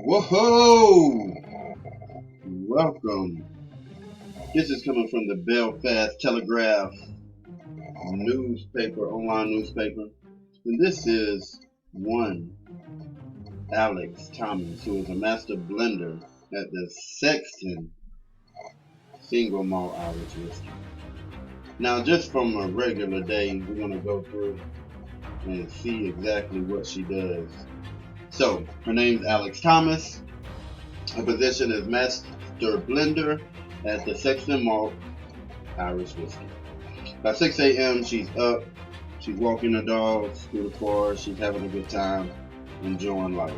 Whoa! Welcome. This is coming from the Belfast Telegraph newspaper, online newspaper. And this is one Alex Thomas, who is a master blender at the Sexton single malt Irish whiskey. Now, just from a regular day, we're going to go through and see exactly what she does. So, her name's Alex Thomas. Her position is master blender at the Sexton Malt Irish whiskey. By 6 a.m. she's up, she's walking her dogs through the forest, she's having a good time, enjoying life.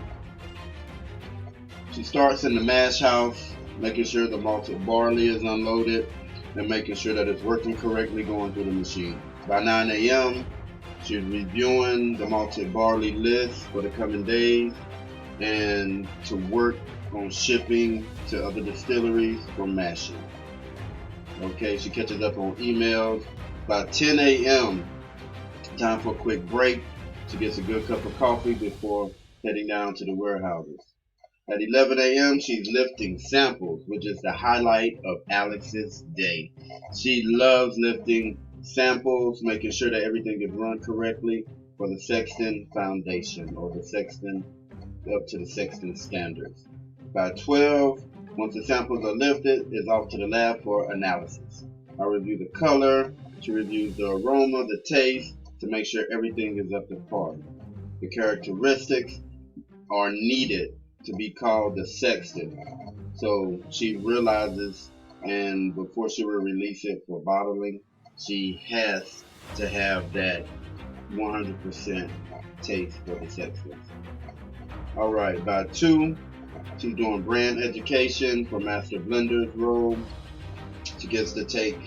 She starts in the mash house, making sure the malted barley is unloaded and making sure that it's working correctly going through the machine. By 9 a.m. she's reviewing the malted barley list for the coming days and to work on shipping to other distilleries for mashing. Okay, she catches up on emails. By 10 a.m., time for a quick break. She gets a good cup of coffee before heading down to the warehouses. At 11 a.m., she's lifting samples, which is the highlight of Alex's day. She loves lifting samples, making sure that everything is run correctly for the Sexton Foundation, or the Sexton, up to the Sexton standards. By 12, once the samples are lifted, it's off to the lab for analysis. I review the color, she reviews the aroma, the taste, to make sure everything is up to par. The characteristics are needed to be called the Sexton. So she realizes, and before she will release it for bottling, she has to have that 100% taste for the Sexton. Alright, by 2, she's doing brand education for Master Blender's role. She gets to take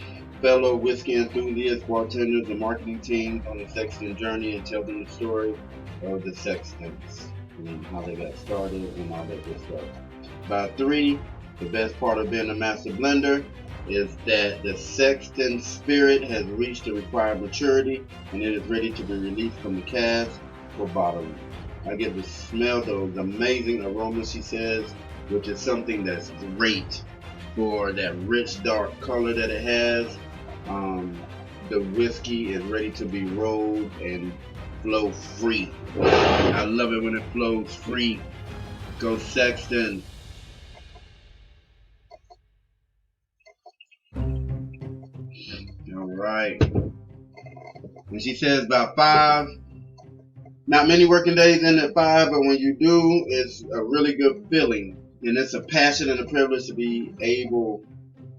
fellow whiskey enthusiasts, bartenders, and marketing teams on the Sexton journey and tell them the story of the Sextons and how they got started and all that good stuff. By 3, the best part of being a master blender is that the Sexton spirit has reached the required maturity and it is ready to be released from the cask for bottling. I get to smell those amazing aromas, she says, which is something that's great for that rich dark color that it has. The whiskey is ready to be rolled and flow free. I love it when it flows free. Go Sexton. Alright. And she says about 5. Not many working days in at 5, but when you do, it's a really good feeling. And it's a passion and a privilege to be able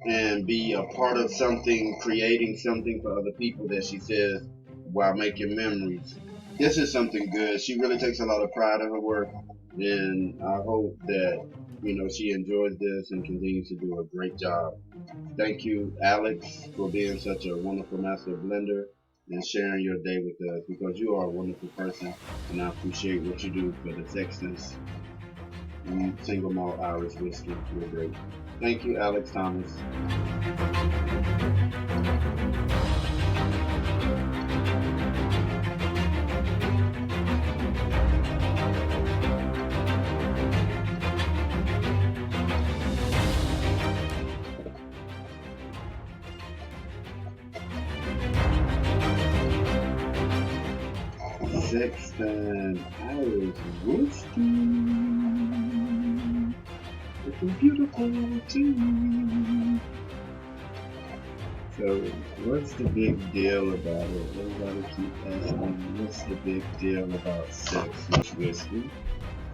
and be a part of something, creating something for other people, that she says, while making memories. This is something good. She really takes a lot of pride in her work, and I hope that she enjoys this and continues to do a great job. Thank you, Alex, for being such a wonderful master blender and sharing your day with us, because you are a wonderful person, and I appreciate what you do for the Sextons single malt Irish whiskey. You're great. Thank you, Alex Thomas. Sexton Irish whiskey. It's beautiful too. So, what's the big deal about it? Everybody keep asking, what's the big deal about Sexton whiskey?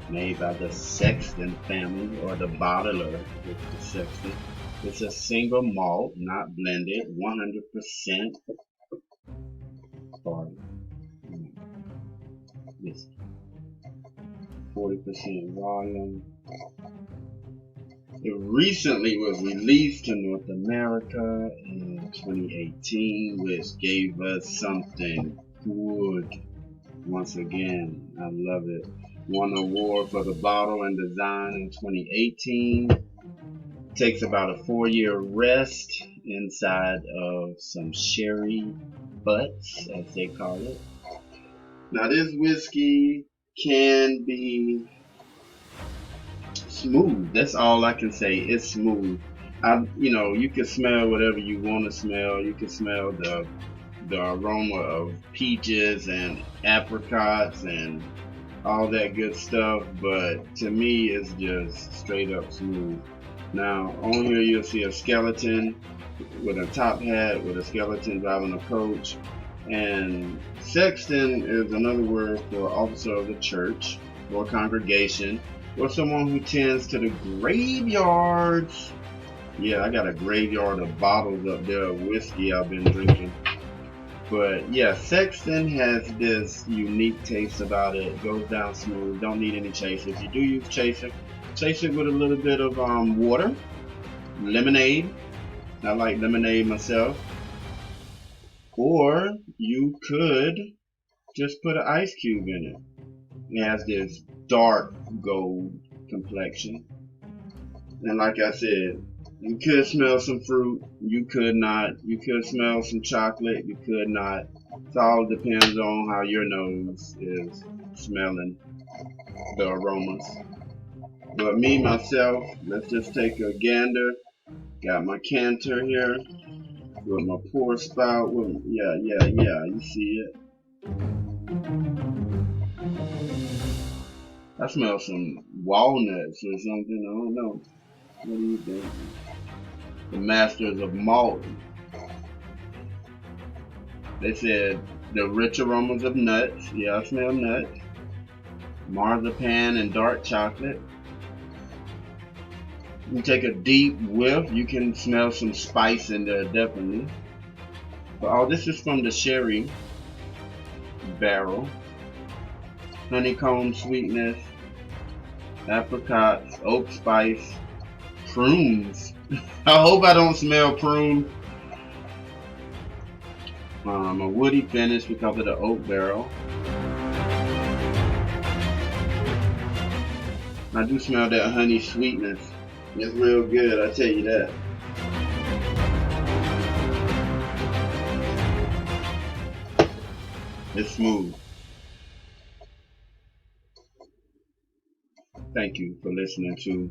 Made by the Sexton family, or the bottler with the Sexton. It's a single malt, not blended, 100% barley. Whiskey. 40% volume. It recently was released in North America in 2018, which gave us something good. Once again, I love it. Won an award for the bottle and design in 2018. Takes about a 4-year rest inside of some sherry butts, as they call it. Now, this whiskey can be smooth. That's all I can say. It's smooth. You can smell whatever you want to smell. You can smell the aroma of peaches and apricots and all that good stuff, but to me it's just straight up smooth. Now on here you'll see a skeleton with a top hat with a skeleton driving a coach, and sexton is another word for officer of the church or congregation, or someone who tends to the graveyards. Yeah, I got a graveyard of bottles up there of whiskey I've been drinking. But yeah, Sexton has this unique taste about it. It goes down smooth. Don't need any chaser. If you do use chaser, chase it with a little bit of water, lemonade. I like lemonade myself. Or you could just put an ice cube in it. It has this dark gold complexion. And like I said, you could smell some fruit, you could not. You could smell some chocolate, you could not. It all depends on how your nose is smelling the aromas. But me, myself, let's just take a gander. Got my canter here with my pour spout. Yeah, you see it. I smell some walnuts or something, I don't know. What do you think? The masters of malt. They said the rich aromas of nuts. Yeah, I smell nuts. Marzipan and dark chocolate. You take a deep whiff, you can smell some spice in there definitely. But all this is from the sherry barrel. Honeycomb sweetness, apricots, oak spice, prunes. I hope I don't smell prune. A woody finish because of the oak barrel. I do smell that honey sweetness. It's real good, I tell you that. It's smooth. Thank you for listening to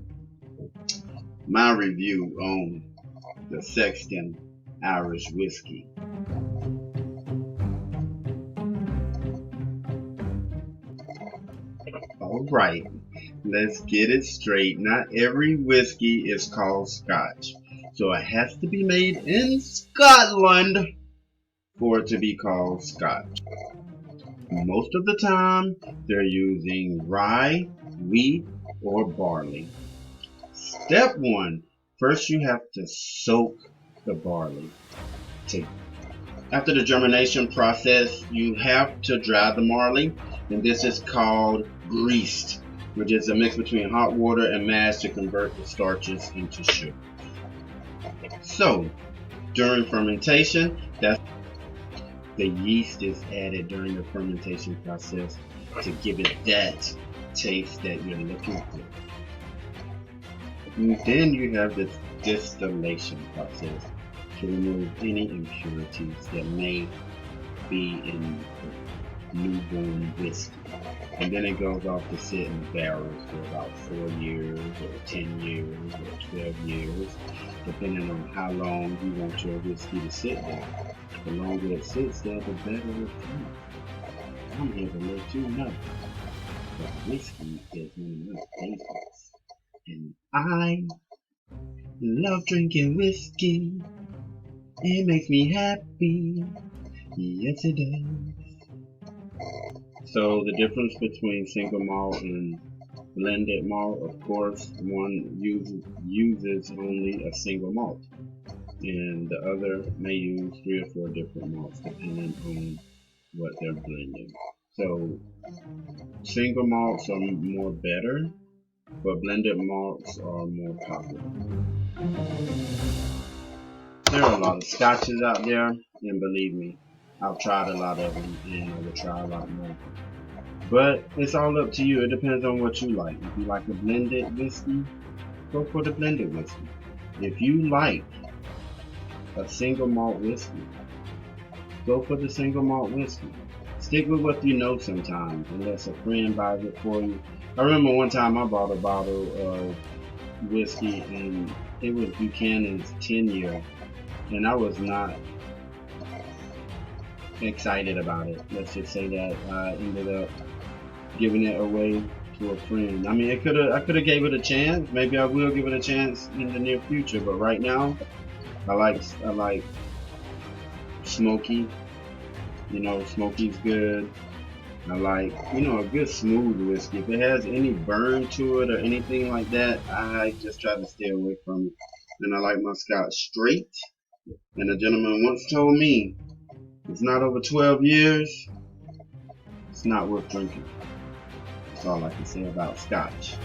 my review on the Sexton Irish Whiskey. Alright, let's get it straight. Not every whiskey is called Scotch. So it has to be made in Scotland for it to be called Scotch. Most of the time, they're using rye, wheat, or barley. Step 1. First you have to soak the barley. After the germination process, you have to dry the barley, and this is called greased, which is a mix between hot water and mash to convert the starches into sugar. So, during fermentation, the yeast is added during the fermentation process to give it that taste that you're looking for. And then you have the distillation process to remove any impurities that may be in the newborn whiskey. And then it goes off to sit in barrels for about 4 years or 10 years or 12 years, depending on how long you want your whiskey to sit there. The longer it sits there, the better it tastes. I'm here to let you know that whiskey is one of my favorites. And I love drinking whiskey. It makes me happy. Yes, it does. So the difference between single malt and blended malt, of course, one uses only a single malt, and the other may use 3 or 4 different malts depending on what they're blending. So single malts are more better, but blended malts are more popular. There are a lot of scotches out there, and believe me, I've tried a lot of them, and I will try a lot more. But it's all up to you. It depends on what you like. If you like a blended whiskey, go for the blended whiskey. If you like a single malt whiskey, go for the single malt whiskey. stick with what you know sometimes, unless a friend buys it for you. I remember one time I bought a bottle of whiskey and it was Buchanan's 10-year, and I was not excited about it. Let's just say that I ended up giving it away to a friend. I mean, I could have gave it a chance. Maybe I will give it a chance in the near future. But right now, I like smoky. You know, smoky's good. I like, you know, a good smooth whiskey. If it has any burn to it or anything like that, I just try to stay away from it. And I like my scotch straight. And a gentleman once told me, it's not over 12 years, it's not worth drinking. That's all I can say about scotch.